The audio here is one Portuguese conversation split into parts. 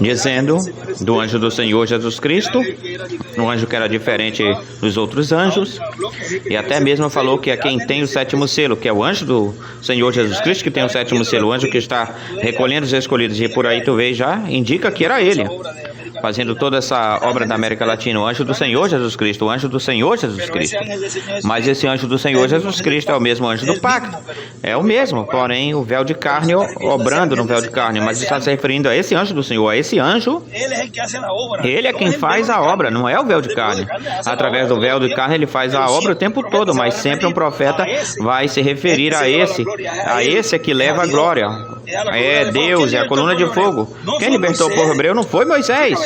dizendo do anjo do Senhor Jesus Cristo, um anjo que era diferente dos outros anjos, e até mesmo falou que é quem tem o sétimo selo, que é o anjo do Senhor Jesus Cristo que tem o sétimo selo, o anjo que está recolhendo os escolhidos, e por aí tu vês já, indica que era ele, fazendo toda essa obra da América Latina, o anjo do Senhor Jesus Cristo, o anjo do Senhor Jesus Cristo. Mas esse anjo do Senhor Jesus Cristo é o mesmo anjo do pacto, é o mesmo, porém o véu de carne obrando no véu de carne, mas está se referindo a esse anjo do Senhor, a esse anjo, ele é quem faz a obra, não é o véu de carne. Através do véu de carne ele faz a obra o tempo todo, mas sempre um profeta vai se referir a esse é que leva a glória. É Deus, é a coluna de fogo. Quem libertou o povo hebreu não foi Moisés.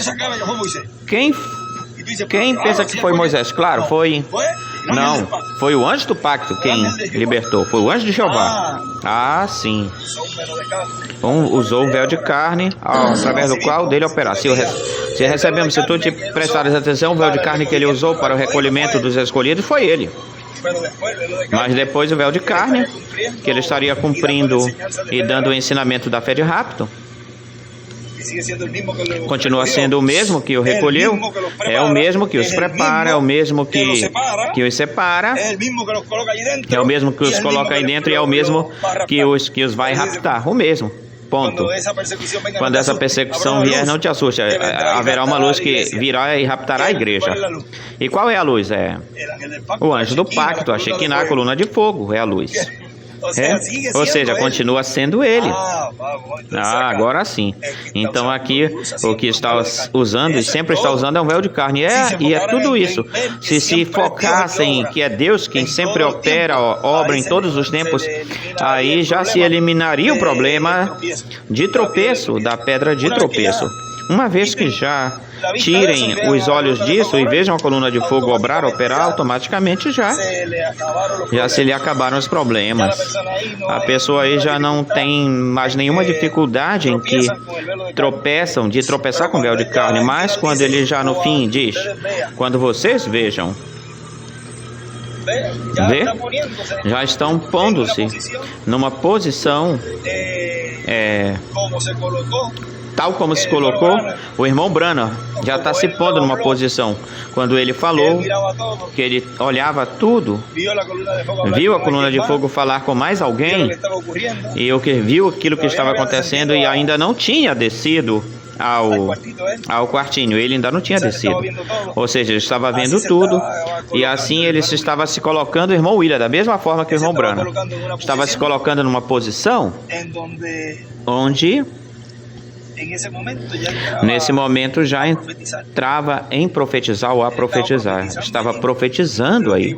Quem pensa que foi Moisés? Claro, foi... Não, foi o anjo do pacto quem libertou. Foi o anjo de Jeová. Ah, sim. Usou o véu de carne, através do qual dele operar. Se recebemos, se tu te prestares atenção, o véu de carne que ele usou para o recolhimento dos escolhidos foi ele. Mas depois o véu de carne, que ele estaria cumprindo e dando o ensinamento da fé de rapto, continua sendo o mesmo que o recolheu, é o mesmo que os prepara, é o mesmo que os separa, é o mesmo que os coloca aí dentro e é o mesmo que os vai raptar, o mesmo. Ponto. Quando essa persecução vier, não te assuste. Haverá uma luz que virá e raptará a igreja. E qual é a luz? É o anjo do pacto, a Shekinah, a coluna de fogo, é a luz. Ou seja, continua sendo ele. Agora sim. Então aqui o que está usando e sempre está usando é um véu de carne. E é tudo isso. Se focassem que é Deus quem sempre opera, obra em todos os tempos, aí já se eliminaria o problema de tropeço, da pedra de tropeço. Uma vez que já tirem os olhos disso e vejam a coluna de fogo operar, automaticamente já se lhe acabaram os problemas. A pessoa aí já não tem mais nenhuma dificuldade em que tropeçar com o véu de carne, mas quando ele já no fim diz, quando vocês vejam, já estão pondo-se numa posição tal como se colocou, o irmão Branham já está se pondo numa posição. Quando ele falou que ele olhava tudo, viu a coluna de fogo falar com mais alguém, e viu aquilo que estava acontecendo e ainda não tinha descido ao quartinho, ele ainda não tinha descido. Ou seja, ele estava vendo tudo, e assim ele estava se colocando, o irmão William, da mesma forma que o irmão Branham, estava se colocando numa posição onde... Nesse momento já entrava em profetizar ou a profetizar. Estava profetizando aí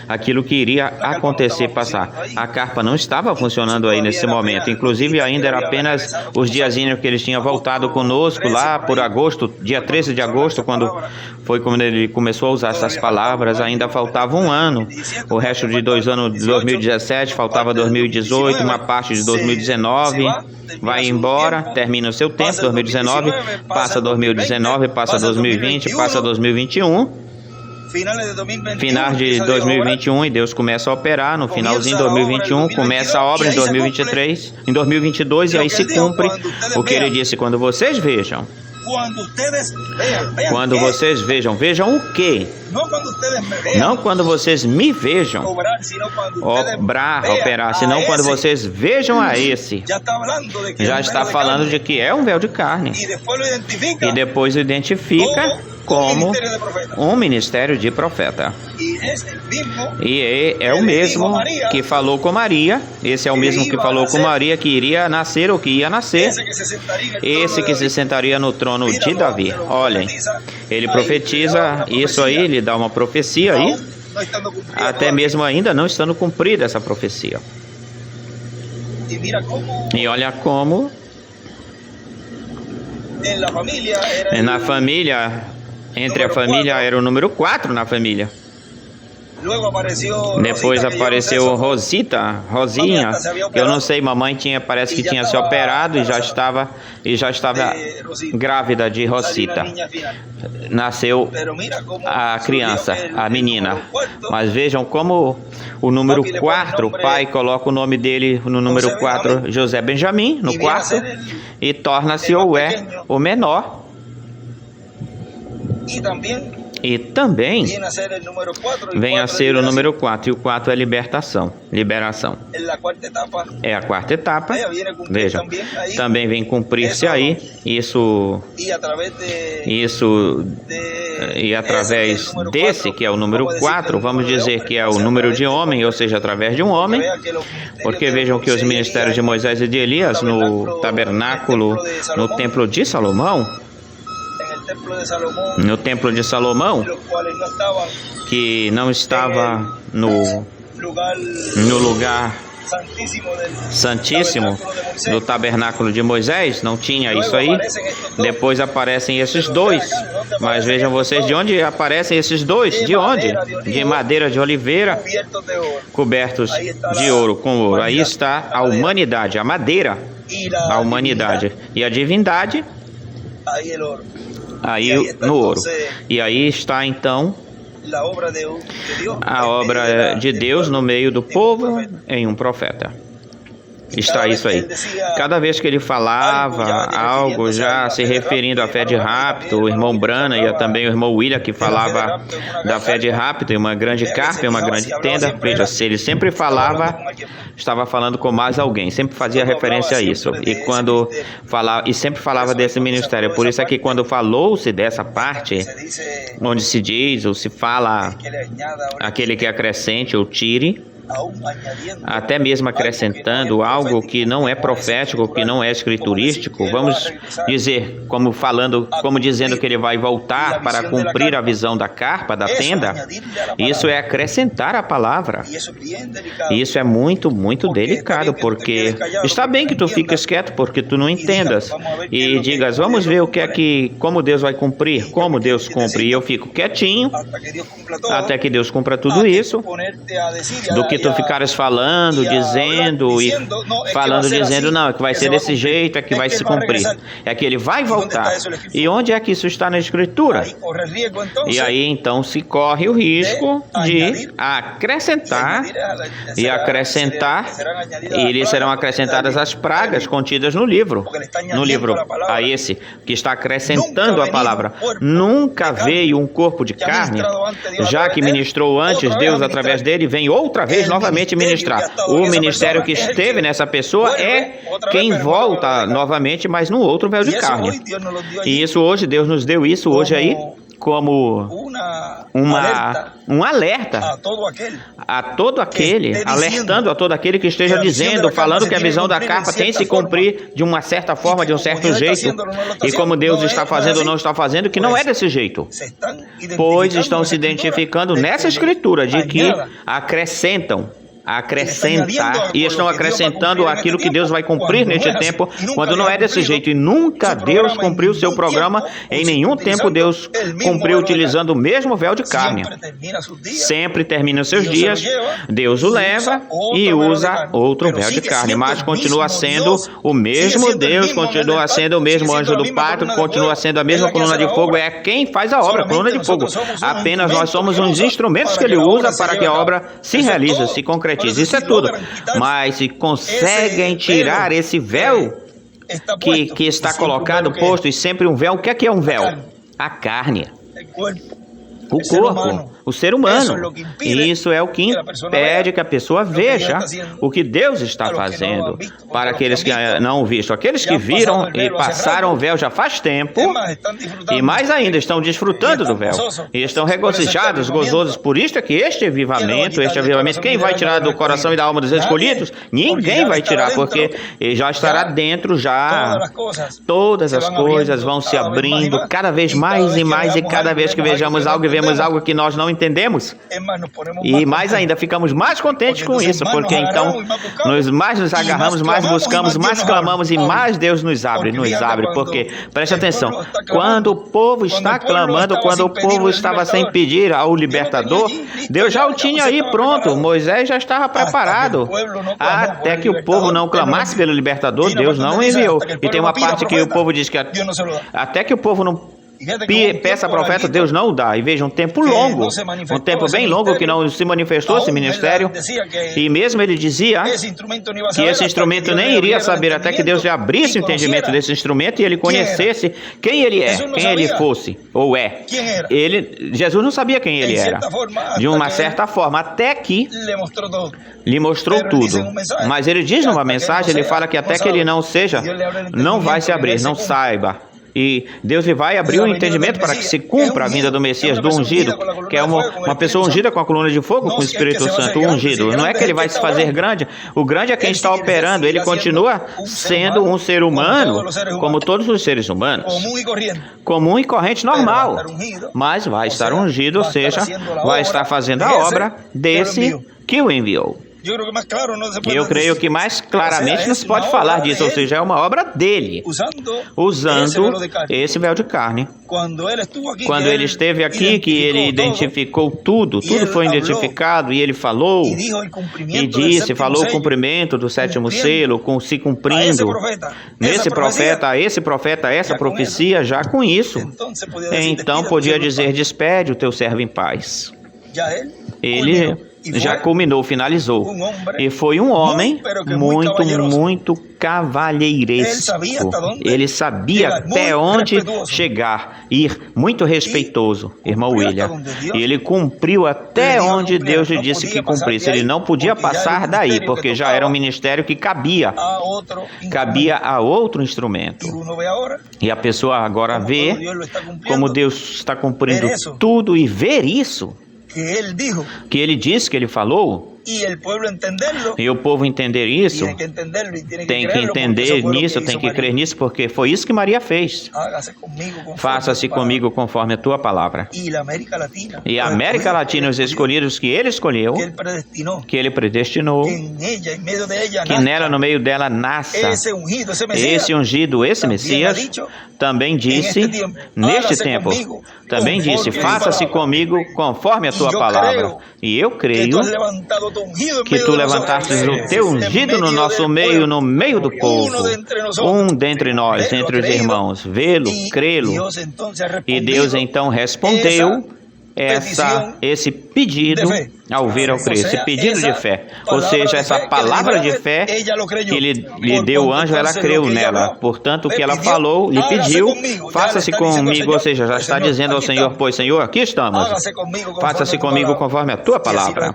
aquilo que iria acontecer, passar. A carpa não estava funcionando aí nesse momento. Inclusive ainda era apenas os diazinhos que eles tinham voltado conosco lá por agosto, dia 13 de agosto, quando ele começou a usar essas palavras. Ainda faltava um ano. O resto de 2 anos de 2017, faltava 2018, uma parte de 2019. Vai embora, termina o seu tempo, 2019, passa 2019, passa 2020, passa 2021, final de 2021 e Deus começa a operar, no finalzinho de 2021, começa a obra em 2023, em 2022 e aí se cumpre o que ele disse, quando vocês vejam. Quando vocês vejam, vejam o quê? Não quando vocês me vejam operar, senão quando vocês vejam a esse. Já está falando de que é um véu de carne. E depois o identifica como um ministério de profeta. E é o mesmo que falou com Maria. Esse é o mesmo que falou com Maria que iria nascer ou que ia nascer. Esse que se sentaria no trono de Davi. Olhem, ele profetiza isso aí, ele dá uma profecia aí, até mesmo ainda não estando cumprida essa profecia. E olha como na família, entre a família era o número 4 na família. Depois apareceu Rosinha. Eu não sei, mamãe parece que tinha se operado e já estava grávida de Rosita. Nasceu a criança, a menina. Mas vejam como o número 4, o pai coloca o nome dele no número 4, José Benjamim, no quarto, e torna-se o menor. E também vem a ser o número 4, e o 4 é liberação. É a quarta etapa. Vejam, também vem cumprir-se aí. Isso, e através desse, que é o número 4, vamos dizer que é o número de homem, ou seja, através de um homem. Porque vejam que os ministérios de Moisés e de Elias no tabernáculo, no templo de Salomão, que não estava no lugar santíssimo do tabernáculo de Moisés, não tinha isso aí. Depois aparecem esses dois. Mas vejam vocês, de onde aparecem esses dois? De onde? De madeira de oliveira, cobertos de ouro, com ouro. Aí está a humanidade, a madeira, a humanidade. E a divindade, aí no ouro. E aí está então a obra de Deus no meio do povo em um profeta. Está isso aí. Cada vez que ele falava algo já se referindo à fé de rapto, o irmão Brana e também o irmão William, que falava da fé de rapto, em uma grande carpa, em uma grande tenda. Veja, se ele sempre falava, estava falando com mais alguém, sempre fazia referência a isso. E sempre falava desse ministério. Por isso é que quando falou-se dessa parte, onde se diz ou se fala aquele que acrescente ou tire, até mesmo acrescentando algo que não é profético, que não é escriturístico, vamos dizer, como dizendo que ele vai voltar para cumprir a visão da carpa, da tenda, isso é acrescentar a palavra. E isso é muito, muito delicado, porque está bem que tu fiques quieto, porque tu não entendas, e digas, vamos ver como Deus vai cumprir, como Deus cumpre, e eu fico quietinho, até que Deus cumpra tudo isso, do que tu ficares falando, dizendo, não, é que vai ser desse jeito, é que vai se cumprir, é que ele vai voltar. E onde é que isso está na Escritura? E aí então se corre o risco de acrescentar, e lhes serão acrescentadas as pragas contidas no livro a esse que está acrescentando a palavra. Nunca veio um corpo de carne, já que ministrou antes Deus através dele, vem outra vez novamente ministrar. O ministério que esteve nessa pessoa é quem volta novamente, mas no outro véu de carne. E isso hoje, Deus nos deu isso hoje aí como um alerta a todo aquele, alertando a todo aquele que esteja dizendo, falando que a visão da carpa tem que se cumprir de uma certa forma, de um certo jeito, e como Deus está fazendo ou não está fazendo, que não é desse jeito, pois estão se identificando nessa Escritura de que acrescentar, e estão acrescentando aquilo que Deus vai cumprir neste tempo, quando não é desse jeito. E nunca Deus cumpriu o seu programa, em nenhum tempo Deus cumpriu utilizando o mesmo véu de carne. Sempre termina os seus dias, Deus o leva e usa outro véu de carne, mas continua sendo o mesmo Deus, continua sendo o mesmo anjo do pacto, continua sendo a mesma coluna de fogo, é quem faz a obra, coluna de fogo. Apenas nós somos uns instrumentos que ele usa para que a obra se realize, se concretize. Isso é tudo. Mas se conseguem tirar esse véu que está colocado, posto, e sempre um véu, o que é um véu? A carne. O corpo, o ser humano. E isso é o que impede que a pessoa veja o que Deus está fazendo. Para aqueles que não viram, aqueles que viram e passaram o véu já faz tempo, e mais ainda estão desfrutando do véu, e estão regozijados, gozosos. Por isso é que este avivamento, quem vai tirar do coração e da alma dos escolhidos? Ninguém vai tirar, porque já estará dentro, todas as coisas vão se abrindo cada vez mais e mais, e cada vez que vejamos algo e vemos algo que nós não entendemos. E mais ainda, ficamos mais contentes com isso, porque então mais nos agarramos, mais buscamos, mais clamamos e mais Deus nos abre. Porque, preste atenção, quando o povo está clamando, quando o povo estava sem pedir ao libertador, Deus já o tinha aí pronto, Moisés já estava preparado. Até que o povo não clamasse pelo libertador, Deus não o enviou. E tem uma parte que o povo diz que até que o povo não peça profeta, Deus não o dá. E veja, um tempo longo, um tempo bem longo que não se manifestou esse ministério. E mesmo ele dizia que esse instrumento nem iria saber até que Deus lhe abrisse o entendimento desse instrumento e ele conhecesse quem ele é, quem ele fosse, ou é. Jesus não sabia quem ele era, de uma certa forma, até que lhe mostrou tudo. Mas ele diz numa mensagem, ele fala que até que ele não seja, não vai se abrir, não saiba. E Deus vai abrir o entendimento para que se cumpra a vinda do Messias, do ungido, que é uma pessoa ungida com a coluna de fogo, com o Espírito Santo ungido. Não é que ele vai se fazer grande, o grande é quem está operando, ele continua sendo um ser humano, como todos os seres humanos, comum e corrente, normal, mas vai estar ungido, ou seja, vai estar fazendo a obra desse que o enviou. Eu creio que mais claramente não se pode falar disso, ou seja, é uma obra dele, usando esse véu de carne. Quando ele esteve aqui, que ele identificou tudo foi identificado, e ele falou, e disse, falou o cumprimento do sétimo selo, se cumprindo, nesse profeta, esse profeta, essa profecia, já com isso, então podia dizer, despede o teu servo em paz. Ele já culminou, finalizou. E foi um homem muito cavalheiresco. Ele sabia até onde chegar, ir muito respeitoso, irmão William. E ele cumpriu até onde Deus lhe disse que cumprisse. Ele não podia passar daí, porque já era um ministério que cabia a outro instrumento. E a pessoa agora vê como Deus está cumprindo tudo e ver isso. Que ele disse, que ele falou, e o povo entender isso, tem que entender nisso, tem que crer nisso, porque foi isso que Maria fez. Faça-se comigo conforme a tua palavra. E a América Latina, os escolhidos que ele escolheu, que ele predestinou, que nela, no meio dela, nasça esse ungido, esse Messias, também disse, neste tempo, também disse, faça-se comigo conforme a tua palavra. E eu creio que tu levantastes o teu ungido no nosso meio, no meio do povo, um dentre nós, entre os irmãos, vê-lo, crê-lo. E Deus então respondeu esse pedido ao ver, ao crer, esse pedido de fé, ou seja, essa palavra de fé que lhe deu o anjo, ela creu nela, portanto o que ela falou, lhe pediu, faça-se comigo, ou seja, já está dizendo ao Senhor, pois Senhor, aqui estamos, faça-se comigo conforme a tua palavra.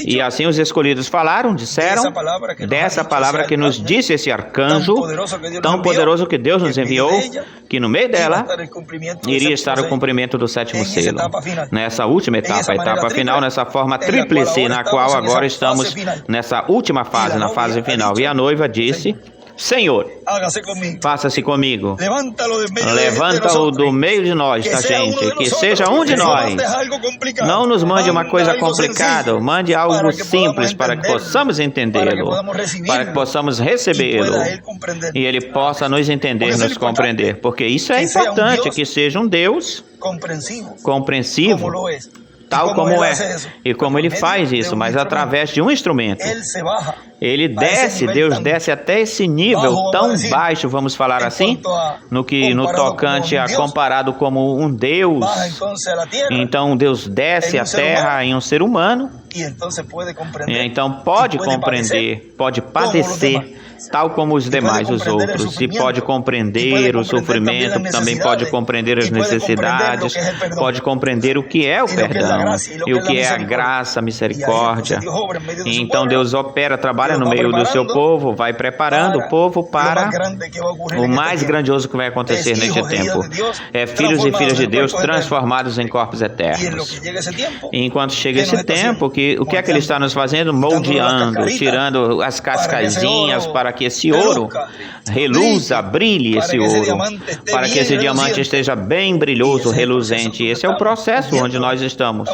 E assim os escolhidos falaram, disseram dessa palavra que nos disse esse arcanjo tão poderoso que Deus nos enviou, que no meio dela iria estar o cumprimento do sétimo selo, nessa última etapa, a etapa final, nessa forma tríplice, na qual agora estamos nessa última fase, na fase final. E a noiva disse, Senhor, faça-se comigo, levanta-o do meio de nós, tá, gente? Que seja um de nós. Não nos mande uma coisa complicada, mande algo simples para que possamos entendê-lo, para que possamos recebê-lo e ele possa nos entender, nos compreender, porque isso é importante, que seja um Deus compreensivo, tal como é, e como ele faz isso, mas através de um instrumento. Ele desce, Deus desce até esse nível tão baixo, vamos falar assim, no tocante a comparado como um Deus. Então Deus desce à terra em um ser humano, e então pode compreender, pode padecer, tal como os demais, os outros, e pode compreender o sofrimento, também pode compreender as necessidades, pode compreender o que é o perdão, e o que é a graça, a misericórdia. E então Deus opera, trabalha prepara no meio do seu povo, vai preparando o povo para o mais grandioso que vai acontecer neste tempo. É filhos e filhas de Deus transformados em corpos eternos. E enquanto chega esse tempo, o que é que ele está nos fazendo? Moldeando, tirando as cascazinhas para que esse ouro reluza, brilhe esse ouro, para que esse diamante esteja bem brilhoso, reluzente. Esse é o processo onde nós estamos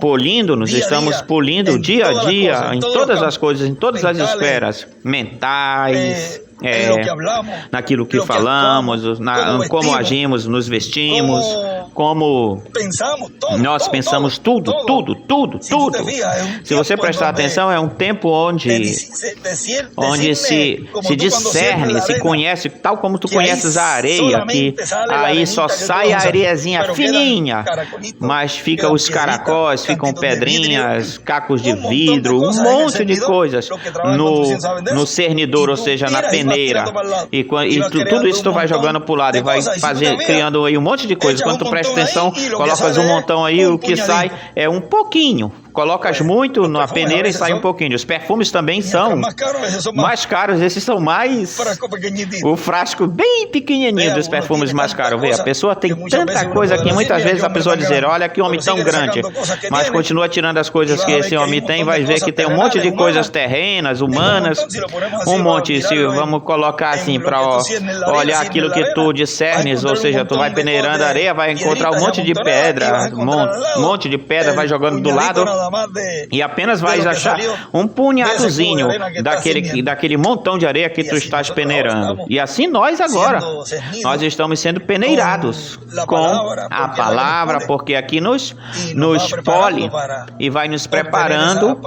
polindo-nos, estamos polindo dia a dia, em todas as coisas, em todas as esferas mentais, naquilo que falamos, como agimos, nos vestimos, como nós pensamos, tudo. Se você prestar atenção, é um tempo onde se discerne, se conhece, tal como tu conheces a areia, que aí só sai a areiazinha fininha, mas fica os caracóis, ficam pedrinhas, cacos de vidro, um monte de coisas no cernidor, ou seja, na peneira. E tudo isso tu vai jogando pro lado e vai criando aí um monte de coisas. Quando tu presta atenção, colocas um montão aí, o que sai é um pouquinho. Colocas muito na peneira e sai um pouquinho. Os perfumes também são mais caros, esses são mais... O frasco bem pequenininho dos perfumes mais caros. Vê, a pessoa tem tanta coisa que muitas vezes a pessoa dizer, olha que homem tão grande, mas continua tirando as coisas que esse homem tem, vai ver que tem um monte de coisas terrenas, humanas, um monte. Se vamos colocar assim para olhar aquilo que tu discernes, ou seja, tu vai peneirando a areia, vai encontrar um monte de pedra, vai jogando do lado, e apenas vais achar um punhadozinho daquele montão de areia que tu estás peneirando. E assim nós agora, nós estamos sendo peneirados com a palavra, porque aqui nos pole e vai nos preparando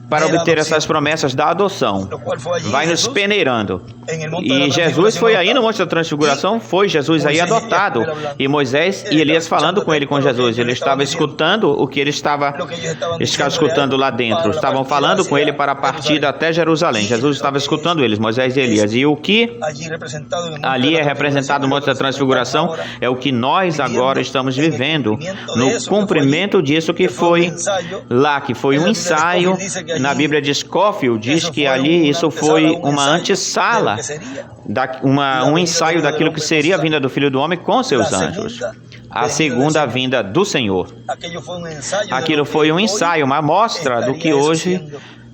para obter essas promessas da adoção. Vai nos peneirando. E Jesus foi aí no Monte da Transfiguração, foi Jesus aí adotado. E Moisés e Elias falando com ele, com Jesus. Ele estava escutando o que ele estava escutando lá dentro. Estavam falando com ele para a partida até Jerusalém. Jesus estava escutando eles, Moisés e Elias. E o que ali é representado no Monte da Transfiguração é o que nós agora estamos vivendo, no cumprimento disso que foi lá, que foi um ensaio. Na Bíblia de Scofield diz que ali isso foi uma antessala, um ensaio daquilo que seria a vinda do Filho do Homem com seus anjos. A segunda vinda do Senhor. Aquilo foi um ensaio, uma amostra do que hoje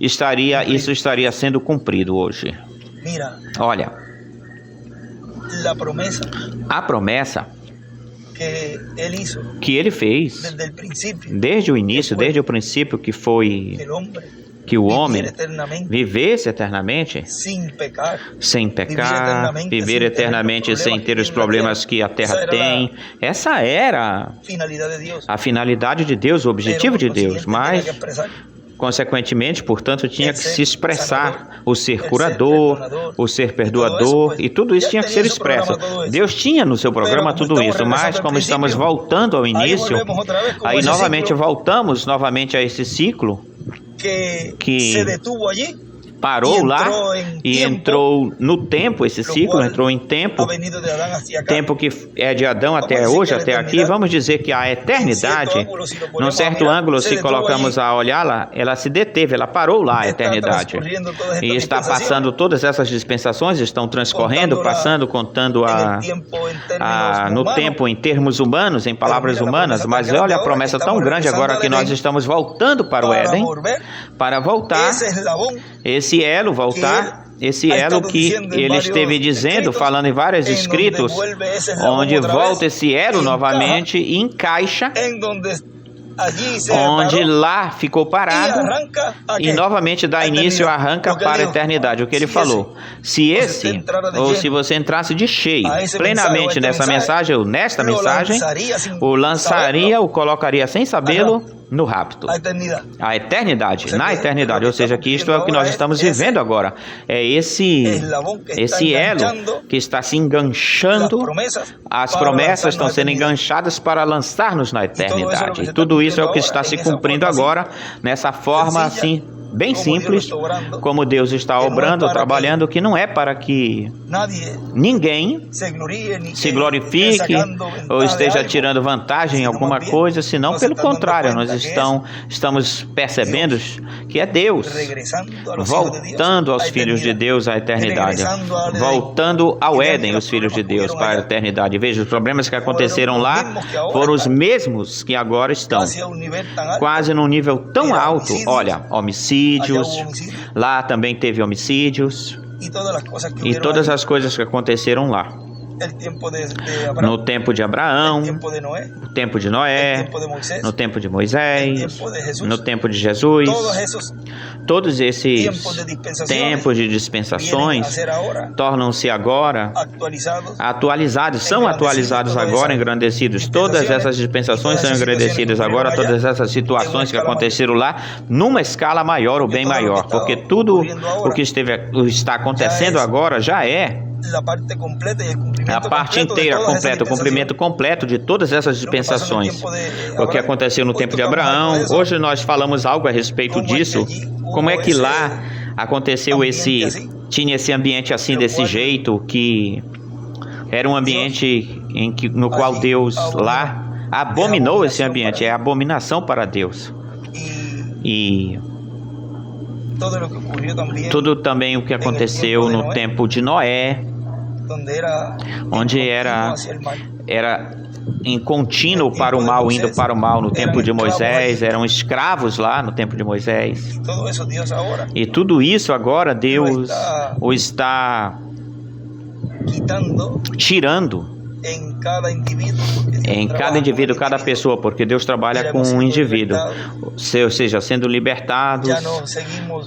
isso estaria sendo cumprido hoje. Olha, a promessa que ele fez desde o início, desde o princípio, que foi que o homem vivesse eternamente sem pecar, viver eternamente sem ter os problemas que a terra tem. Essa era a finalidade de Deus, o objetivo de Deus, mas consequentemente, portanto, tinha que se expressar o ser curador, o ser perdoador, e tudo isso tinha que ser expresso. Deus tinha no seu programa tudo isso, mas como estamos voltando ao início, aí novamente voltamos a esse ciclo que parou lá e entrou no tempo, esse ciclo entrou em tempo que é de Adão até hoje, até aqui. Vamos dizer que a eternidade, num certo ângulo, se colocamos a olhá-la, ela se deteve, ela parou lá, a eternidade. E está passando todas essas dispensações, estão transcorrendo, passando, contando no tempo em termos humanos, em palavras humanas, mas olha a promessa tão grande agora que nós estamos voltando para o Éden, para voltar, esse elo que ele esteve dizendo, falando em vários escritos, onde volta esse elo novamente e encaixa, onde lá ficou parado e novamente dá início, arranca para a eternidade. O que ele falou? Se você entrasse de cheio, plenamente nesta mensagem, o lançaria, o colocaria sem sabê-lo no rapto. A eternidade, na eternidade. Ou seja, que isto é o que nós estamos vivendo agora. É esse elo que está se enganchando, as promessas estão sendo enganchadas para lançar-nos na eternidade. Tudo isso é o que está se cumprindo agora, nessa forma assim, bem simples, como Deus está obrando, trabalhando, que não é para que ninguém se glorifique ou esteja tirando vantagem em alguma coisa, senão pelo contrário, nós estamos percebendo que é Deus voltando aos filhos de Deus à eternidade, voltando ao Éden, os filhos de Deus para a eternidade. Veja, os problemas que aconteceram lá foram os mesmos que agora estão, quase num nível tão alto. Olha, homicídios, lá também teve homicídios, e todas as coisas que aconteceram lá. No tempo de Abraão, no tempo de Noé, no tempo de Moisés, no tempo de Jesus, todos esses tempos de dispensações tornam-se agora atualizados, são atualizados agora, engrandecidos. Todas essas dispensações são engrandecidas agora, todas essas situações que aconteceram lá, numa escala maior ou bem maior, porque tudo o que está acontecendo agora já é a parte inteira completa, o cumprimento completo de todas essas dispensações. O que aconteceu no tempo de Abraão, hoje nós falamos algo a respeito disso. Como é que lá aconteceu tinha esse ambiente assim, desse jeito, que era um ambiente no qual Deus lá abominou esse ambiente, é abominação para Deus. E tudo também o que aconteceu no tempo de Noé, onde era em contínuo para o mal, indo para o mal. No tempo de Moisés, eram escravos lá no tempo de Moisés. E tudo isso agora Deus o está tirando em cada indivíduo, cada pessoa, porque Deus trabalha com um indivíduo, ou seja, sendo libertados.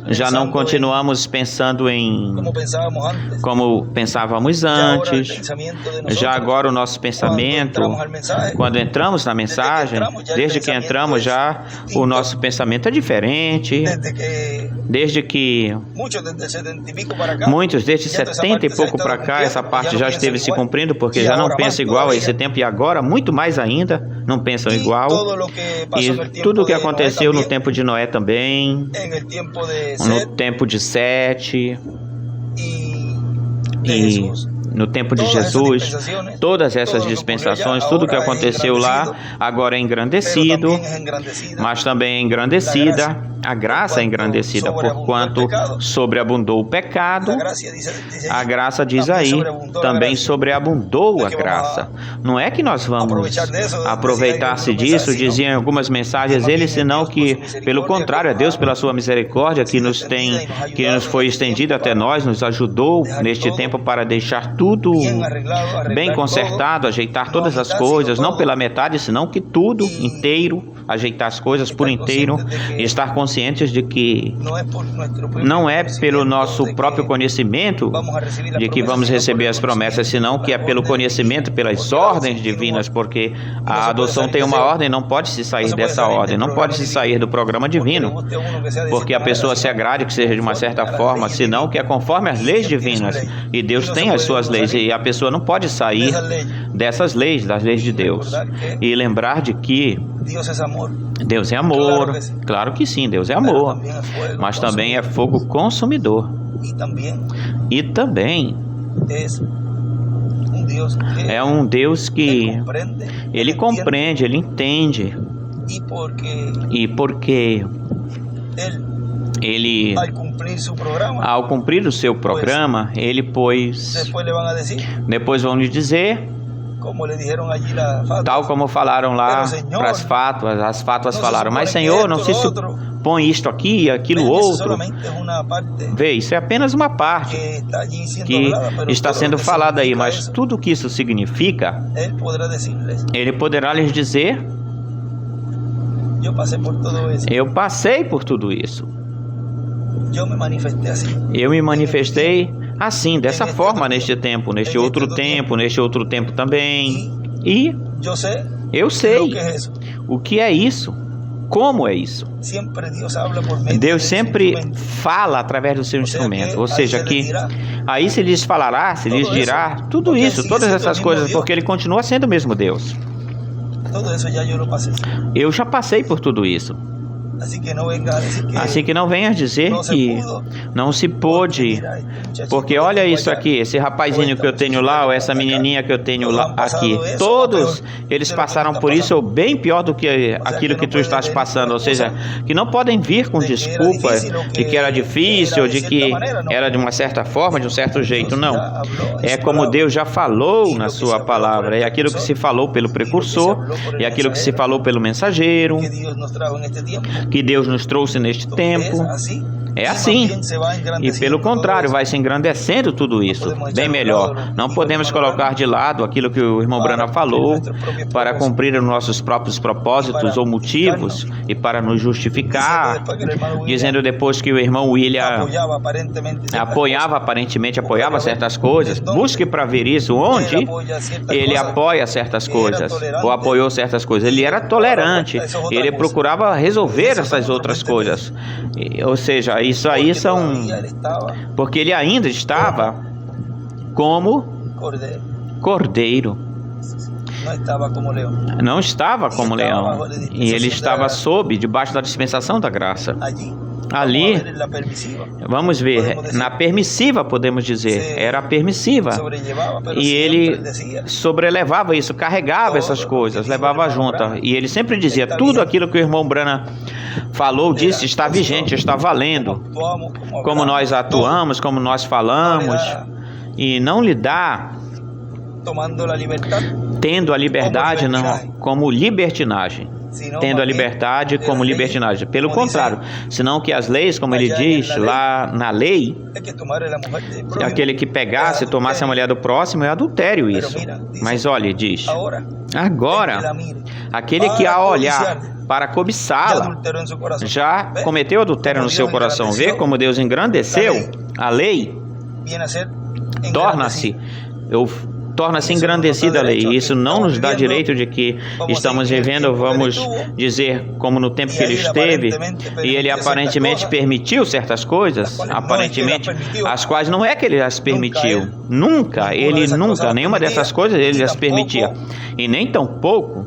Já não continuamos pensando como pensávamos antes. Já agora o nosso pensamento, quando entramos na mensagem, desde que entramos já, o nosso pensamento é diferente. Desde que muitos desde 70 e pouco para cá, essa parte já esteve se cumprindo, porque já não pensam igual a esse tempo, e agora muito mais ainda não pensam igual. E tudo o que aconteceu no tempo de Noé também, no tempo de Sete e no tempo de Jesus, todas essas dispensações, tudo o que aconteceu lá, agora é engrandecido, mas também é engrandecida, a graça é engrandecida, porquanto sobreabundou o pecado, a graça diz aí, também sobreabundou a graça. Não é que nós vamos aproveitar-se disso, diziam em algumas mensagens eles, senão que, pelo contrário, é Deus pela sua misericórdia que nos foi estendido até nós, nos ajudou neste tempo para deixar tudo bem consertado, ajeitar todas as coisas, não pela metade, senão que tudo inteiro, ajeitar as coisas por inteiro, e estar conscientes de que não é pelo nosso próprio conhecimento de que vamos receber as promessas, senão que é pelo conhecimento, pelas ordens divinas, porque a adoção tem uma ordem, não pode se sair dessa ordem, não pode se sair do programa divino, porque a pessoa se agrade que seja de uma certa forma, senão que é conforme as leis divinas, e Deus tem as suas leis, e a pessoa não pode sair dessas leis, das leis de Deus, e lembrar de que Deus é amor, claro que sim, Deus é amor, mas também é fogo consumidor, e também é um Deus que Ele compreende, Ele entende, e porque Ele, ao cumprir o seu programa, Ele depois vão lhe dizer, tal como falaram lá para as fátuas falaram, mas Senhor, não se supõe isto aqui e aquilo outro. Vê, isso é apenas uma parte que está sendo falada aí, mas tudo o que isso significa, Ele poderá lhes dizer, eu passei por tudo isso. Eu me manifestei assim, dessa forma, neste tempo, neste outro tempo também. E eu sei o que é isso, como é isso. Deus sempre fala através do seu instrumento, ou seja, que aí se lhes falará, se lhes dirá, tudo isso, todas essas coisas, porque Ele continua sendo o mesmo Deus. Eu já passei por tudo isso. Assim que não venha dizer que não se pôde, porque olha isso aqui, esse rapazinho que eu tenho lá, ou essa menininha que eu tenho lá aqui, todos eles passaram por isso, ou bem pior do que aquilo que tu estás passando, ou seja, que não podem vir com desculpa de que era difícil, ou de que era de uma certa forma, de um certo jeito, não. É como Deus já falou na sua palavra, é aquilo que se falou pelo precursor, é aquilo que se falou pelo mensageiro, que Deus nos trouxe neste tempo. É assim. E pelo contrário, vai se engrandecendo tudo isso. Bem melhor. Não podemos colocar de lado aquilo que o irmão Branham falou para cumprir os nossos próprios propósitos ou motivos e para nos justificar, dizendo depois que o irmão William aparentemente apoiava certas coisas. Busque para ver isso onde ele apoia certas coisas ou apoiou certas coisas. Ele era tolerante. Ele procurava resolver essas outras coisas. Ou seja, isso aí são... Porque ele ainda estava como cordeiro. Não estava como leão. E ele estava debaixo da dispensação da graça. Ali, vamos ver, na permissiva, podemos dizer, era permissiva. E ele sobrelevava isso, carregava essas coisas, levava junto. E ele sempre dizia, tudo aquilo que o irmão Branham falou, disse, está vigente, está valendo. Como nós atuamos, como nós falamos. E não lhe dá, tendo a liberdade não, como libertinagem. Tendo a liberdade como libertinagem. Pelo contrário, senão que as leis, como ele diz lá na lei, aquele que pegasse e tomasse a mulher do próximo é adultério isso. Mas olha, diz, agora, aquele que a olhar para cobiçá-la já cometeu adultério no seu coração. Vê como Deus engrandeceu a lei, torna-se engrandecida a lei. Isso não nos dá direito de que estamos vivendo, vamos dizer, como no tempo que ele esteve, e ele aparentemente permitiu certas coisas, aparentemente, as quais não é que ele as permitiu. Nunca, nenhuma dessas coisas ele as permitia. E nem tampouco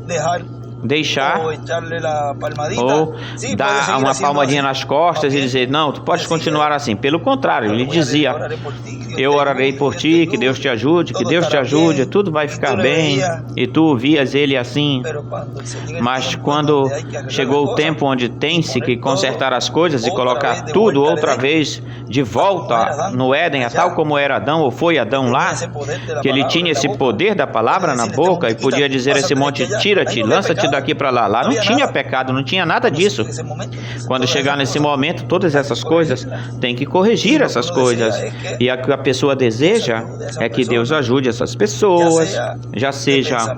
deixar ou dar uma palmadinha nas costas e dizer, não, tu podes continuar assim. Pelo contrário, ele dizia, eu orarei por ti, que Deus te ajude, tudo vai ficar bem. E tu vias ele assim. Mas quando chegou o tempo onde tem-se que consertar as coisas e colocar tudo outra vez de volta no Éden, tal como era Adão, ou foi Adão lá, que ele tinha esse poder da palavra na boca e podia dizer a esse monte, tira-te, lança-te daqui para lá. Lá não tinha pecado, não tinha nada disso. Quando chegar nesse momento, todas essas coisas, tem que corrigir essas coisas. E a que a pessoa deseja é que Deus ajude essas pessoas, já seja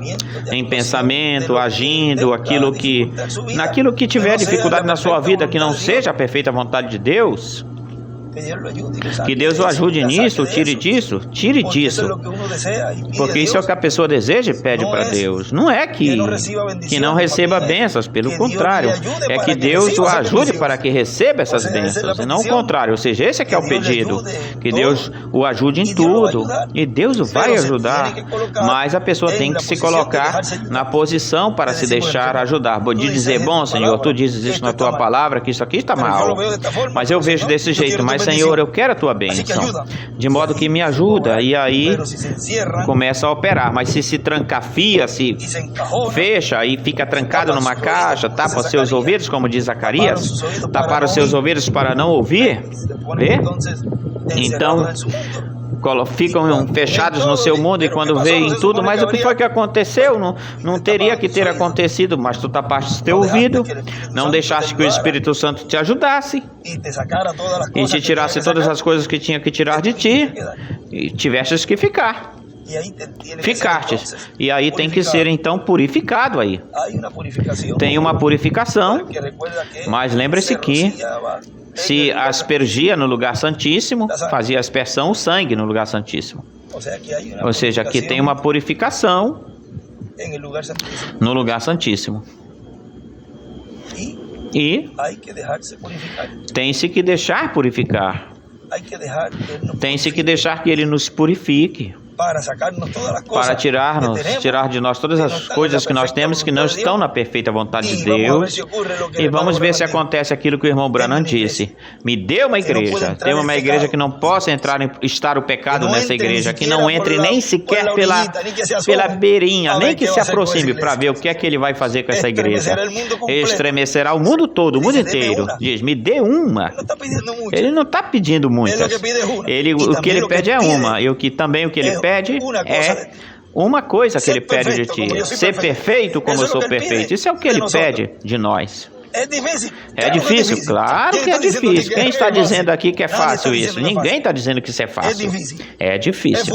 em pensamento, agindo, naquilo que tiver dificuldade na sua vida, que não seja a perfeita vontade de Deus. Que Deus o ajude nisso, tire disso, porque isso é o que a pessoa deseja e pede para Deus. Não é que não receba bênçãos, pelo contrário, é que Deus o ajude para que receba essas bênçãos, e não o contrário. Ou seja, esse é que é o pedido, que Deus o ajude em tudo, e Deus o vai ajudar, mas a pessoa tem que se colocar na posição para se deixar ajudar, de dizer, bom Senhor, tu dizes isso na tua palavra, que isso aqui está mal, mas eu vejo desse jeito, mas Senhor, eu quero a tua bênção, de modo que me ajuda, e aí começa a operar. Mas se trancafia, se fecha e fica trancado numa caixa, tapa os seus ouvidos, como diz Zacarias, tapar os seus ouvidos para não ouvir, vê? Então ficam fechados no seu mundo, e quando veem tudo, mas o que foi que aconteceu? Não teria que ter acontecido, mas tu tapaste teu ouvido, não deixaste que o Espírito Santo te ajudasse e te tirasse todas as coisas que tinha que tirar de ti, e tivestes que ficar. Ficastes. E aí tem que ser então purificado aí. Tem uma purificação, mas lembre-se que se aspergia no lugar santíssimo, fazia aspersão o sangue no lugar santíssimo. Ou seja, aqui tem uma purificação no lugar santíssimo. E tem-se que deixar purificar. Tem-se que deixar que Ele nos purifique para tirar de nós todas as coisas que nós temos que não estão na perfeita vontade de Deus. E vamos ver se acontece aquilo que o irmão Branham disse. Me dê uma igreja. Dê uma igreja que não possa estar o pecado nessa igreja, que não entre nem sequer pela beirinha, nem que se aproxime para ver o que é que ele vai fazer com essa igreja. Estremecerá o mundo todo, o mundo inteiro. Diz, me dê uma. Ele não está pedindo muitas. O que ele pede é uma. E o que ele pede é uma coisa que ele pede de ti. Ser perfeito como eu sou perfeito. Isso é o que ele pede de nós. É difícil? Claro que é difícil. Quem está dizendo aqui que é fácil isso? Ninguém está dizendo que isso é fácil. É difícil.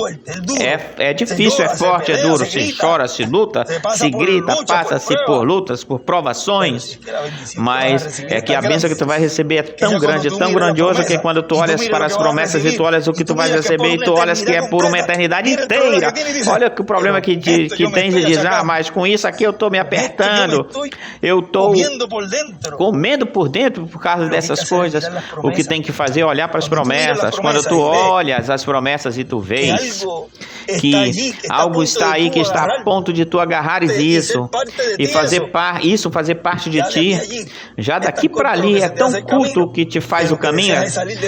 É difícil, é forte, é duro. Se chora, se luta, se grita, passa-se por lutas, por provações. Mas é que a bênção que tu vai receber é tão grande, tão grandiosa, que quando tu olhas para as promessas e tu olhas o que tu vais receber e tu olhas que é por uma eternidade inteira. Olha que o problema que tens e diz, mas com isso aqui eu estou me apertando. Eu estou comendo por dentro por causa dessas coisas. O que tem que fazer é olhar para as promessas. Quando tu olhas as promessas e tu vês que algo está aí que está a ponto de tu agarrares isso e fazer parte de ti, já daqui para ali é tão curto que te faz o caminho,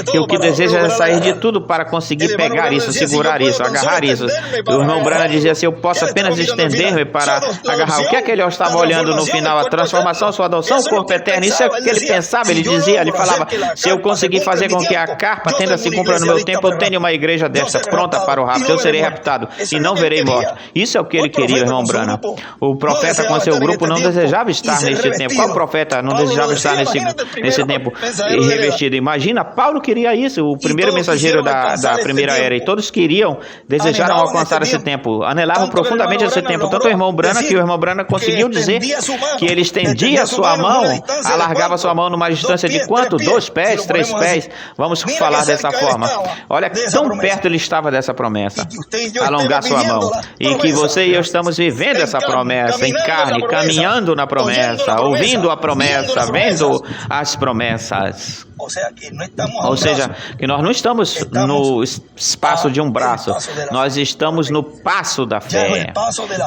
que o que deseja é sair de tudo para conseguir pegar isso, segurar isso, agarrar isso. O irmão Branham dizia assim, eu posso apenas estender-me para agarrar. O que é que ele estava olhando no final? A transformação, sua adoção, o corpo eterno. Isso é o que ele pensava, ele falava, se eu conseguir fazer com que a carpa tenda se cumpra no meu tempo, eu tenho uma igreja desta pronta para o rapto, eu serei raptado e não verei morte. Isso é o que ele queria, irmão Branham. O profeta com seu grupo não desejava estar neste tempo. Qual profeta não desejava estar nesse tempo revestido? Imagina, Paulo queria isso, o primeiro mensageiro da primeira era, e todos desejaram alcançar esse tempo, anelavam profundamente esse tempo. Tanto o irmão Branham que o irmão Branham conseguiu dizer que ele estendia a sua mão, alargava sua mão numa distância de quanto? 2 pés, 3 pés? Vamos falar dessa forma. Olha, tão perto ele estava dessa promessa. Alongar sua mão. E que você e eu estamos vivendo essa promessa em carne, caminhando na promessa, ouvindo a promessa, vendo as promessas. Ou seja, que nós não estamos no espaço de um braço, nós estamos no passo da fé.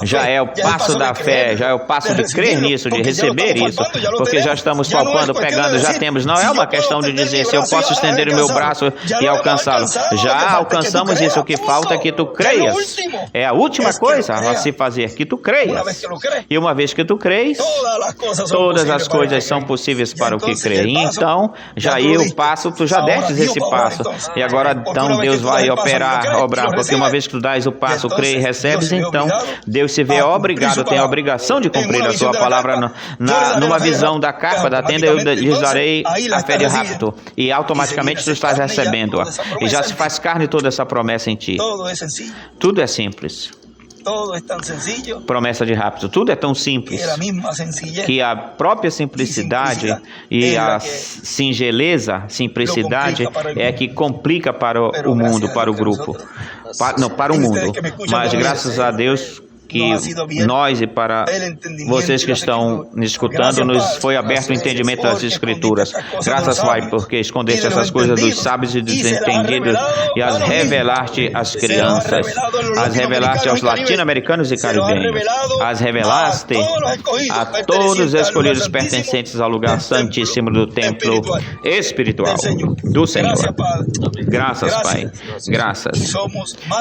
Já é o passo da fé, já é o passo de crer nisso, de receber isso, porque já estamos palpando, pegando, já temos. Não é uma questão de dizer se eu posso estender o meu braço e alcançá-lo. Já alcançamos isso, o que falta é que tu creias. É a última coisa a se fazer, que tu creias. E uma vez que tu creis, todas as coisas são possíveis para o que crê. Então, já aí o passo, tu já destes esse passo. E agora, então, Deus vai obrar, porque uma vez que tu dás o passo, crê e recebes, então, Deus se vê obrigado, tem a obrigação de cumprir a sua palavra. Numa visão da carpa, da tenda, eu lhes darei a fé de rapto. E automaticamente tu estás recebendo-a. E já se faz carne toda essa promessa em ti. Tudo é simples. Promessa de rapto. Tudo é tão simples que a própria simplicidade e a simplicidade é que complica para o mundo, para o grupo. Para o mundo. Mas graças a Deus que nós e para vocês que estão nos escutando, nos foi aberto o entendimento das Escrituras. Graças, Pai, porque escondeste essas coisas dos sábios e dos entendidos e as revelaste às crianças, as revelaste aos latino-americanos e caribenhos, as revelaste a todos os escolhidos pertencentes ao lugar santíssimo do templo espiritual do Senhor. Graças, Pai. Graças.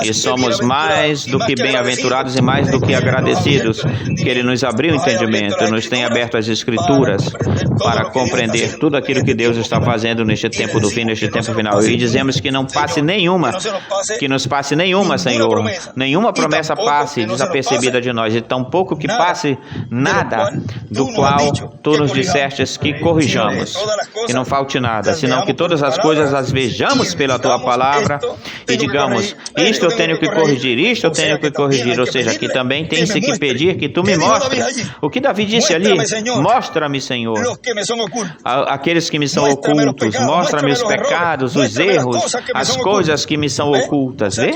E somos mais do que bem-aventurados e mais do que agradecidos que Ele nos abriu o entendimento, nos tem aberto as Escrituras para compreender tudo aquilo que Deus está fazendo neste tempo do fim, neste tempo final. E dizemos que não passe nenhuma, que nos passe nenhuma, Senhor, nenhuma promessa passe desapercebida de nós, e tampouco que passe nada do qual Tu nos dissestes que corrijamos, que não falte nada, senão que todas as coisas as vejamos pela Tua palavra e digamos, isto eu tenho que corrigir, isto eu tenho que corrigir, ou seja, que também também tens que pedir que tu me mostres. O que Davi disse ali? Mostra-me, Senhor, aqueles que me são ocultos, mostra-me os pecados, os erros, as coisas que me são ocultas, vê?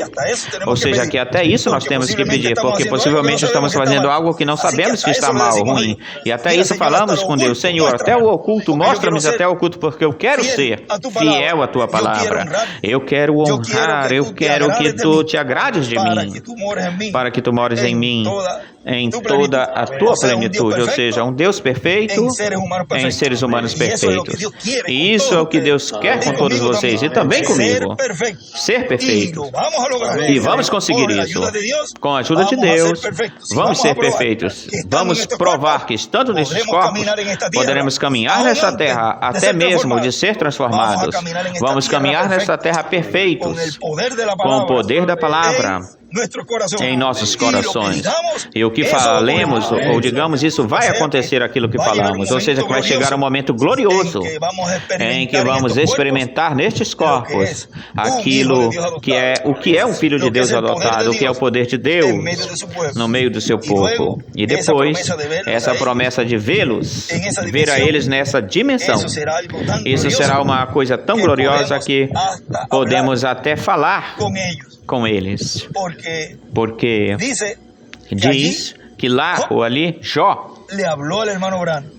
Ou seja, que até isso nós temos que pedir, porque possivelmente estamos fazendo algo que não sabemos que está mal, ruim. E até isso falamos com Deus: Senhor, até o oculto, mostra-me até o oculto, porque eu quero ser fiel à tua palavra. Eu quero honrar, eu quero que tu te agrades de mim, para que tu mores em mim, em toda a tua plenitude, ou seja, um Deus perfeito em seres humanos perfeitos. E isso é o que Deus quer com todos vocês e também comigo, ser perfeito. E vamos conseguir isso. Com a ajuda de Deus, vamos ser perfeitos. Vamos provar que, estando nesses corpos, poderemos caminhar nessa terra até mesmo de ser transformados. Vamos caminhar nessa terra perfeitos, com o poder da palavra em nossos corações. E o que falemos, ou digamos, isso vai acontecer aquilo que falamos. Ou seja, que vai chegar um momento glorioso em que vamos experimentar nestes corpos aquilo que é o que é um filho de Deus adotado, o que é o poder de Deus no meio do seu povo. E depois, essa promessa de vê-los, ver a eles nessa dimensão. Isso será uma coisa tão gloriosa que podemos até falar com eles, porque diz que lá ou ali, Jó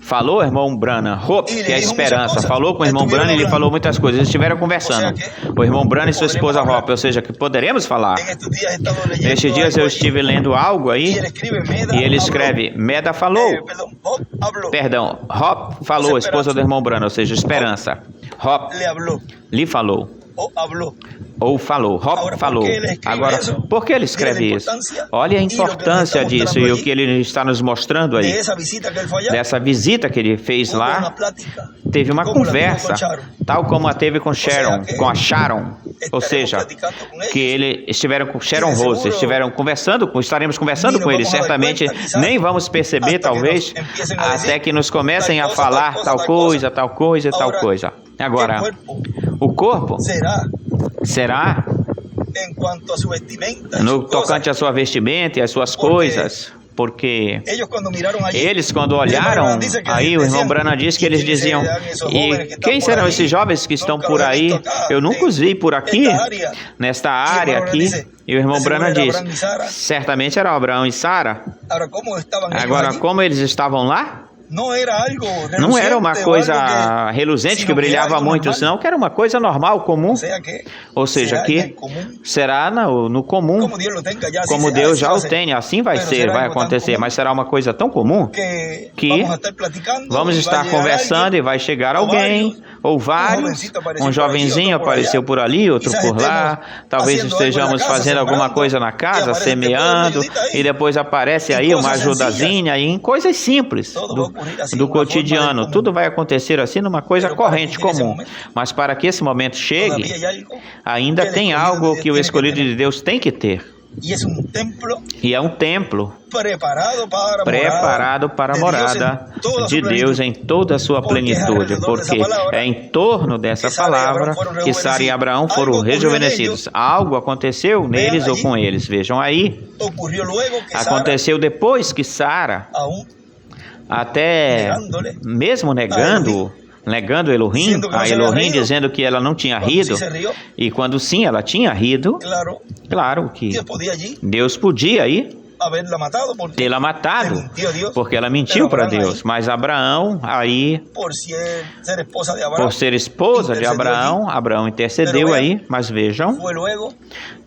falou ao irmão Branham, hope, que é a esperança, falou com o irmão Branham e ele falou muitas coisas, eles estiveram conversando, o irmão Branham e sua esposa Hope, ou seja, que poderemos falar. Nestes dias eu estive lendo algo aí, e ele escreve, Meda falou, perdão, Hope falou, a esposa do irmão Branham, ou seja, esperança, Hope lhe falou. Ou falou, Hope falou. Agora, por que ele escreve isso? Olha a importância disso e o que ele está nos mostrando aí. Dessa visita que ele fez lá, teve uma conversa, tal como a teve com Sharon, com a Sharon. Ou seja, que ele estiveram com Sharon Rose, estaremos conversando com ele, certamente nem vamos perceber, talvez, até que nos comecem a falar tal coisa, tal coisa, tal coisa. Agora, o corpo será no tocante à sua vestimenta e às suas coisas, porque eles, quando olharam, aí o irmão Branham diz que eles diziam, e quem serão esses jovens que estão por aí? Eu nunca os vi por aqui, nesta área aqui. E o irmão Branham diz, certamente eram Abraão e Sara. Agora, como eles estavam lá? Não era uma coisa reluzente que brilhava muito, senão que era uma coisa normal, comum. Ou seja, que será no comum, como Deus já o tem, assim vai ser, vai acontecer, mas será uma coisa tão comum que vamos estar conversando e vai chegar alguém, ou vários, um jovenzinho apareceu por ali, outro por lá, talvez estejamos fazendo alguma coisa na casa, semeando, e depois aparece aí uma ajudazinha, em coisas simples do cotidiano. Tudo vai acontecer assim numa coisa corrente, comum. Mas para que esse momento chegue, ainda tem algo que o escolhido de Deus tem que ter. E é um templo preparado para a morada de Deus em toda a sua plenitude, porque é em torno dessa palavra que Sara e Abraão foram rejuvenescidos. Algo aconteceu neles ou com eles. Vejam aí. Aconteceu depois que Sara, até mesmo negando Elohim, a Elohim dizendo que ela não tinha rido, e quando sim ela tinha rido, claro que Deus podia aí tê-la matado, porque ela mentiu para Deus. Mas Abraão, aí, por ser esposa de Abraão, Abraão intercedeu aí, mas vejam,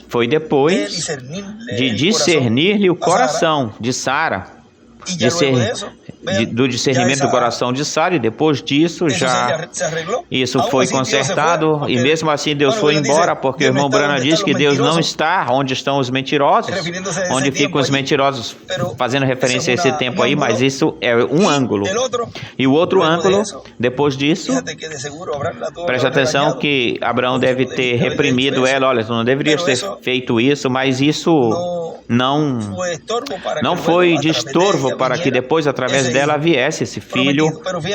foi depois de discernir-lhe o coração de Sara, do discernimento do coração de Sara, e depois disso já isso foi consertado, e mesmo assim Deus foi embora, porque o irmão Branham diz que Deus não está onde estão os mentirosos, onde ficam os mentirosos, fazendo referência a esse tempo aí, mas isso é um ângulo. E o outro ângulo, depois disso, preste atenção que Abraão deve ter reprimido ela, olha, tu não deverias ter feito isso, mas isso não foi de estorvo para que depois, através dela, viesse esse filho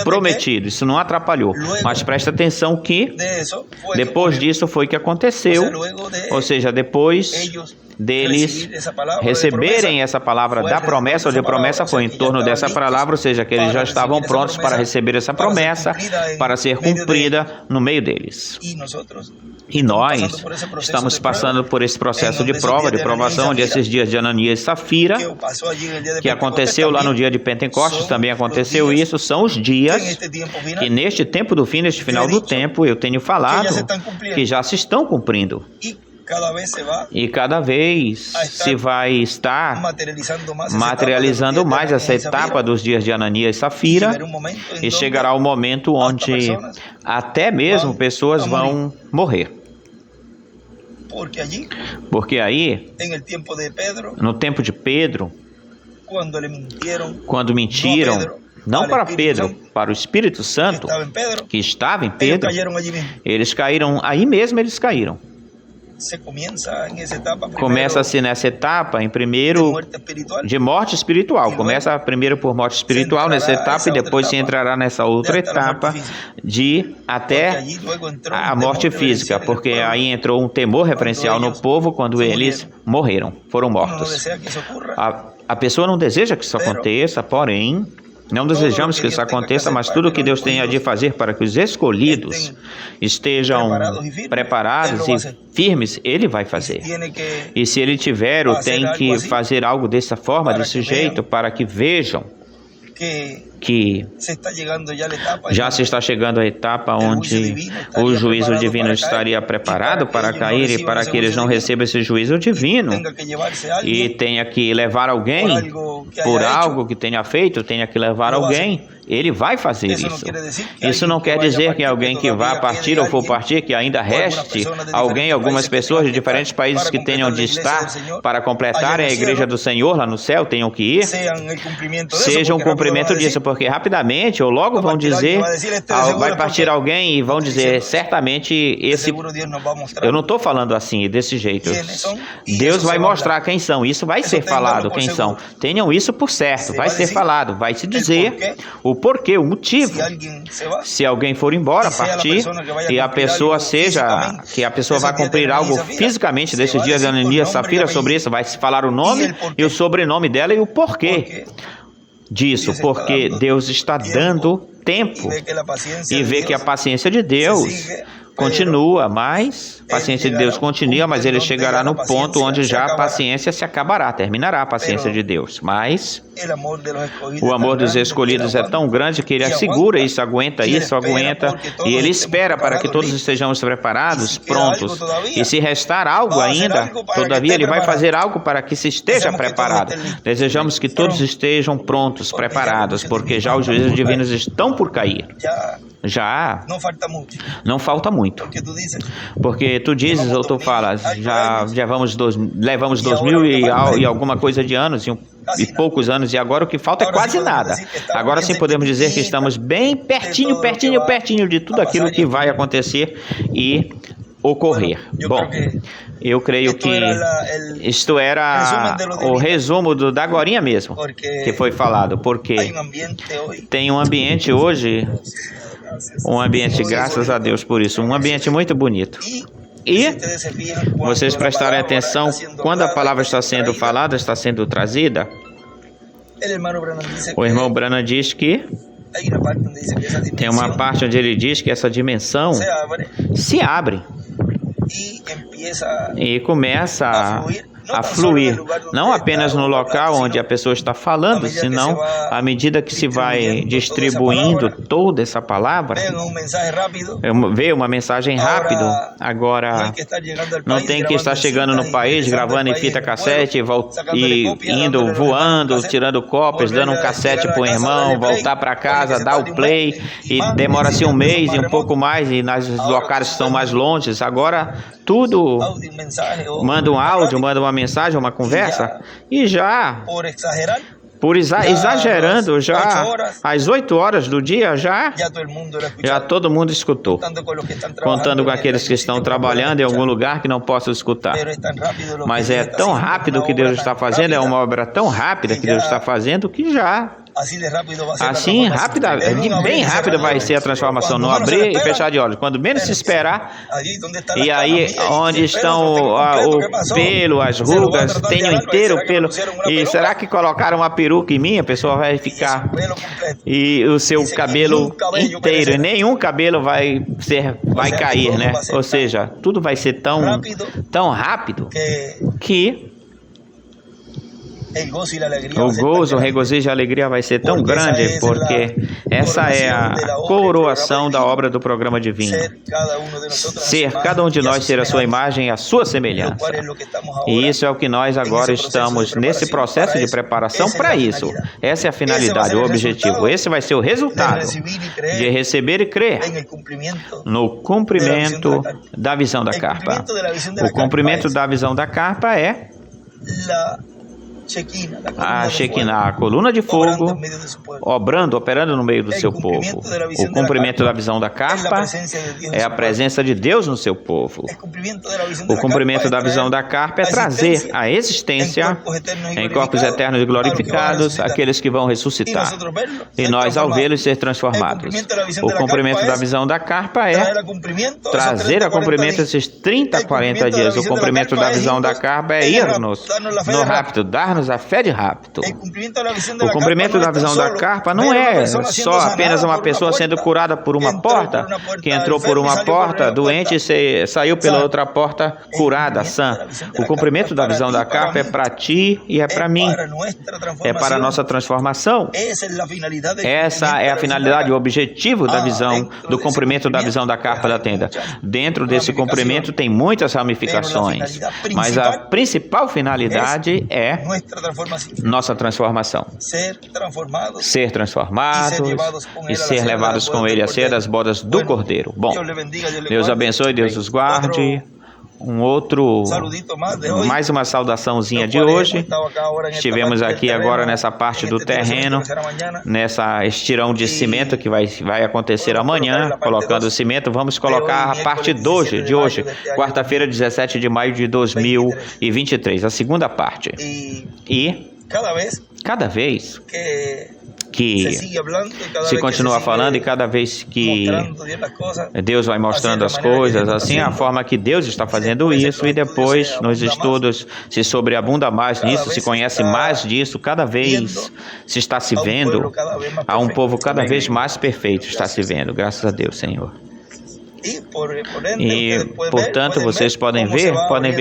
prometido. Isso não atrapalhou. Mas presta atenção que depois disso foi que aconteceu. Ou seja, depois deles receberem essa palavra da promessa ou de promessa foi em torno dessa palavra, ou seja, que eles já estavam prontos para receber essa promessa, para ser cumprida no meio deles. E nós estamos passando por esse processo de prova, de provação, onde esses dias de Ananias e Safira, que aconteceu lá no dia de Pentecostes, também aconteceu isso, são os dias que neste tempo do fim, neste final do tempo, eu tenho falado que já se estão cumprindo. E cada vez se vai estar materializando mais essa etapa dos dias de Ananias e Safira, e chegará o momento onde até mesmo pessoas vão morrer. Porque aí, no tempo de Pedro, quando mentiram, não para Pedro, para o Espírito Santo, que estava em Pedro, eles caíram, aí mesmo eles caíram. Começa-se nessa etapa, em primeiro, de morte espiritual. Começa primeiro por morte espiritual nessa etapa e depois se entrará nessa outra etapa de até a morte física, porque aí entrou um temor referencial no povo quando eles morreram, foram mortos. A pessoa não deseja que isso aconteça, porém, não desejamos que isso aconteça, mas tudo o que Deus tem a de fazer para que os escolhidos estejam preparados e firmes, Ele vai fazer. E se Ele tiver ou tem que fazer algo dessa forma, desse jeito, para que vejam que já se está chegando à etapa onde o juízo divino estaria preparado para cair e para que eles não recebam esse juízo divino e tenha que levar alguém por algo que tenha feito, tenha que levar alguém, Ele vai fazer isso. Isso não quer dizer que alguém que vá partir ou for partir, que ainda reste alguém, algumas pessoas de diferentes países que tenham de estar para completarem a igreja do Senhor lá no céu, tenham que ir, seja um cumprimento disso, porque rapidamente ou logo vão dizer, vai partir alguém e vão dizer, certamente esse... Eu não estou falando assim, desse jeito. Deus vai mostrar quem são, isso vai ser falado, quem são. Tenham isso por certo, vai ser falado, vai se dizer o porquê, o motivo. Se alguém for embora, partir, que a pessoa vai cumprir algo fisicamente desses dias de Ananias e Safira sobre isso, vai se falar o nome e o sobrenome dela e o porquê disso, porque Deus está dando tempo e vê que a paciência de Deus continua, mas a paciência de Deus continua, mas ele chegará no ponto onde já a paciência se acabará, terminará a paciência de Deus. Mas o amor dos escolhidos é tão grande que ele assegura isso, aguenta, e ele espera para que todos estejamos preparados, prontos. E se restar algo ainda, todavia ele vai fazer algo para que se esteja preparado. Desejamos que todos estejam prontos, preparados, porque já os juízos divinos estão por cair. Já não falta muito, porque tu dizes ou tu falas, levamos 2000 e alguma coisa de anos e poucos anos, e agora o que falta é quase nada. Agora sim podemos dizer que estamos bem pertinho de tudo aquilo que vai acontecer e ocorrer. Bom, eu creio que isto era o resumo da agorinha mesmo, que foi falado, porque tem um ambiente hoje, graças a Deus por isso, um ambiente muito bonito. E vocês prestarem atenção, quando a palavra está sendo falada, está sendo trazida, o irmão Branham diz que tem uma parte onde ele diz que essa dimensão se abre e começa a fluir, não apenas no local onde a pessoa está falando, senão à medida que se vai distribuindo toda essa palavra, veio uma mensagem rápida. Agora não tem que estar chegando no país, gravando em fita cassete e indo voando, tirando cópias, dando um cassete para o irmão, voltar para casa, dar o play, e demora-se um mês e um pouco mais, e nos locais que são mais longe. Agora tudo manda um áudio, manda uma mensagem, uma conversa, e já, exagerando, já às 8 horas do dia, já todo mundo escutou, contando com aqueles que estão trabalhando em algum lugar que não possam escutar. Mas é tão rápido que Deus está fazendo, é uma obra tão rápida que Deus está fazendo, que já Assim, bem rápida vai ser a transformação, no abrir e fechar de olhos. Quando menos se esperar, e aí onde estão o pelo, as rugas, tenho inteiro o pelo. E será que colocaram uma peruca em mim? A pessoa vai ficar, e o seu cabelo inteiro, e nenhum cabelo vai cair, né? Ou seja, tudo vai ser tão rápido que o gozo, o regozijo e a alegria vai ser tão grande, porque essa é a coroação da obra do programa divino. Cada um de nós ser a sua imagem e a sua semelhança. E isso é o que nós agora estamos nesse processo de preparação para isso. Essa é a finalidade, o objetivo. Esse vai ser o resultado de receber e crer no cumprimento da visão da carpa. O cumprimento da visão da carpa é a Shekinah, a coluna de fogo, operando no meio do seu povo. O cumprimento da visão da carpa é a presença de Deus no seu povo. O cumprimento da visão da carpa é trazer a existência em corpos eternos e glorificados aqueles que vão ressuscitar. E nós, ao vê-los, ser transformados. O cumprimento da visão da carpa é trazer a cumprimento esses 30, 40 dias. O cumprimento da visão da carpa é ir-nos no rápido, dar a fé de rapto. O cumprimento da visão da carpa não é só apenas uma pessoa sendo curada por uma porta, que entrou por uma porta doente e saiu pela outra porta curada, sã. O cumprimento da visão da carpa é para ti e é para mim. É para a nossa transformação. Essa é a finalidade, o objetivo da visão, do cumprimento da visão da carpa da tenda. Dentro desse cumprimento tem muitas ramificações, mas a principal finalidade é nossa transformação. Ser transformados e ser levados com Ele a ser das bodas do Cordeiro. Bom, Deus abençoe, Deus os guarde. Mais uma saudaçãozinha de hoje. Estivemos aqui agora nessa parte do terreno, nessa estirão de cimento que vai acontecer amanhã, colocando o cimento. Vamos colocar a parte de hoje, quarta-feira, 17 de maio de 2023, a segunda parte. E cada vez que se continua falando e cada vez que Deus vai mostrando as coisas, assim, a forma que Deus está fazendo isso, e depois nos estudos se sobreabunda mais nisso, se conhece mais disso, cada vez se está se vendo, a um povo cada vez mais perfeito está se vendo, graças a Deus, Senhor. E, portanto, vocês podem ver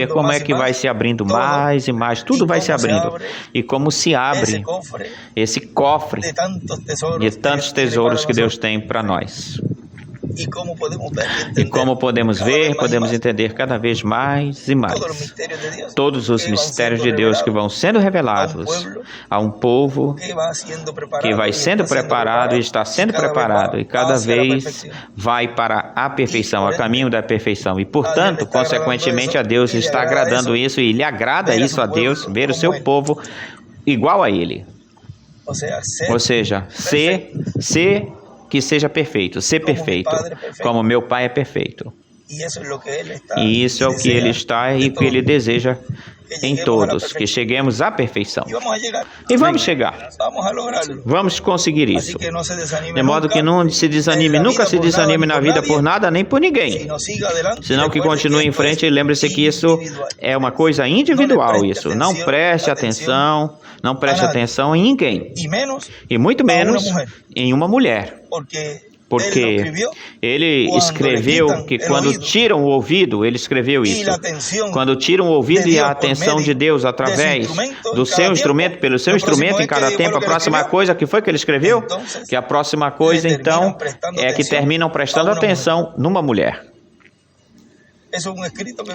como é que vai se abrindo mais e mais, tudo vai se abrindo, e como se abre esse cofre de tantos tesouros que Deus tem para nós. E como podemos ver, podemos entender cada vez mais e mais todos os mistérios de Deus que vão sendo revelados a um povo que vai sendo preparado e está sendo preparado, e cada vez vai para a perfeição, a caminho da perfeição. E, portanto, consequentemente, a Deus está agradando isso, e lhe agrada isso a Deus, ver o seu povo igual a Ele. Ou seja, que seja perfeito, ser perfeito, como meu Pai é perfeito. E isso é o que Ele está e o que Ele deseja em todos, que cheguemos à perfeição. E vamos chegar. Vamos conseguir isso. De modo que não se desanime, nunca se desanime na vida por nada, nem por ninguém. Senão que continue em frente, e lembre-se que isso é uma coisa individual, isso. Não preste atenção em ninguém. E muito menos em uma mulher. Porque ele escreveu que quando tiram o ouvido, ele escreveu isso. Quando tiram o ouvido e a atenção de Deus através do seu instrumento, pelo seu instrumento em cada tempo, a próxima coisa que foi que ele escreveu? Que a próxima coisa, então, é que terminam prestando atenção numa mulher.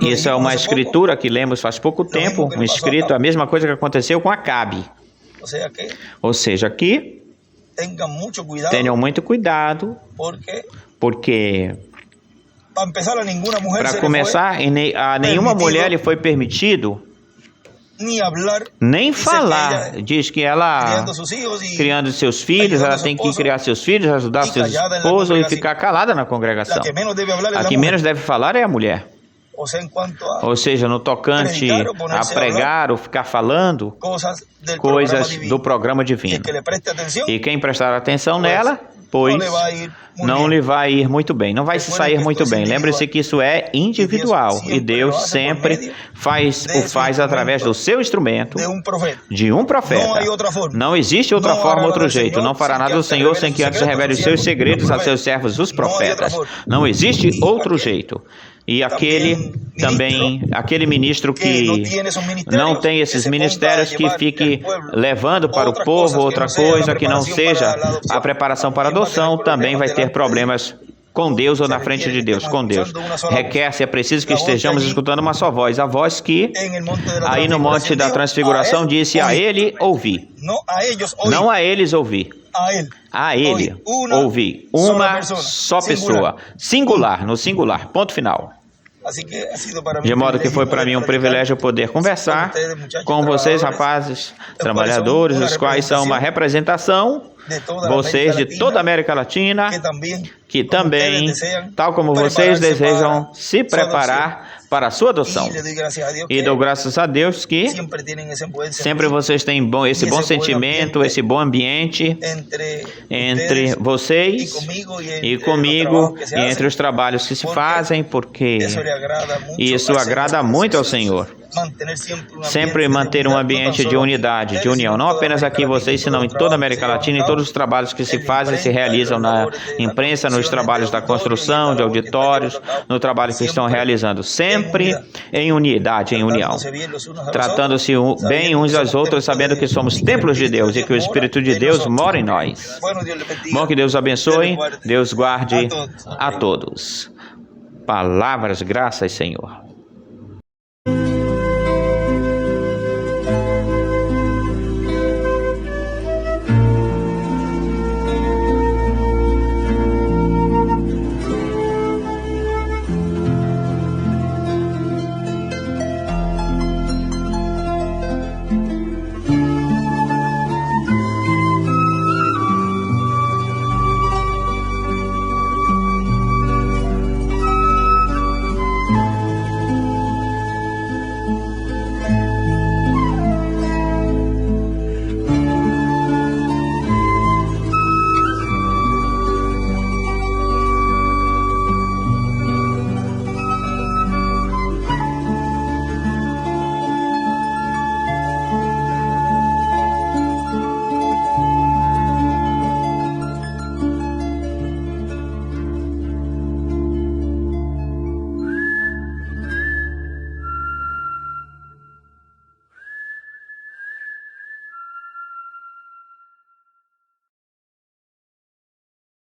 Isso é uma escritura que lemos faz pouco tempo, um escrito, a mesma coisa que aconteceu com Acabe. Ou seja, aqui, tenham muito cuidado, porque, para começar, a nenhuma mulher lhe foi permitido nem falar. Diz que ela, criando seus filhos, ela tem que criar seus filhos, ajudar seus esposos e ficar calada na congregação. A que menos deve falar é a mulher. Ou seja, no tocante a pregar ou ficar falando coisas do programa divino. E quem prestar atenção nela, pois não lhe vai ir muito bem, não vai se sair muito bem. Lembre-se que isso é individual e Deus sempre o faz através do seu instrumento, de um profeta. Não existe outra forma, outro jeito. Não fará nada do Senhor sem que antes revele os seus segredos a seus servos, os profetas. Não existe outro jeito. E aquele ministro que não tem esses ministérios, que fique levando para o povo outra coisa que não seja a preparação para a adoção, também vai ter problemas com Deus ou na frente de Deus, com Deus. Requer-se, é preciso que estejamos escutando uma só voz, a voz que aí no Monte da Transfiguração disse: a ele ouvi. Não a eles ouvi. A ele ouvi. Uma só pessoa. Singular, no singular. Ponto final. De modo que foi para mim um privilégio poder conversar com vocês, rapazes, trabalhadores, os quais são uma representação, vocês de toda a América Latina, que também, tal como vocês, desejam se preparar para a sua adoção. E dou graças a Deus que sempre vocês têm esse bom sentimento, esse bom ambiente entre vocês e comigo, e entre os trabalhos que se fazem, porque isso agrada muito ao Senhor. Sempre manter um ambiente de unidade, de união, não apenas aqui em vocês, senão em toda a América Latina, em todos os trabalhos que se fazem, se realizam na imprensa, nos trabalhos da construção, de auditórios, no trabalho que estão realizando, sempre em unidade, em união, tratando-se bem uns aos outros, sabendo que somos templos de Deus e que o Espírito de Deus mora em nós. Bom, que Deus abençoe, Deus guarde a todos. Palavras, graças, Senhor.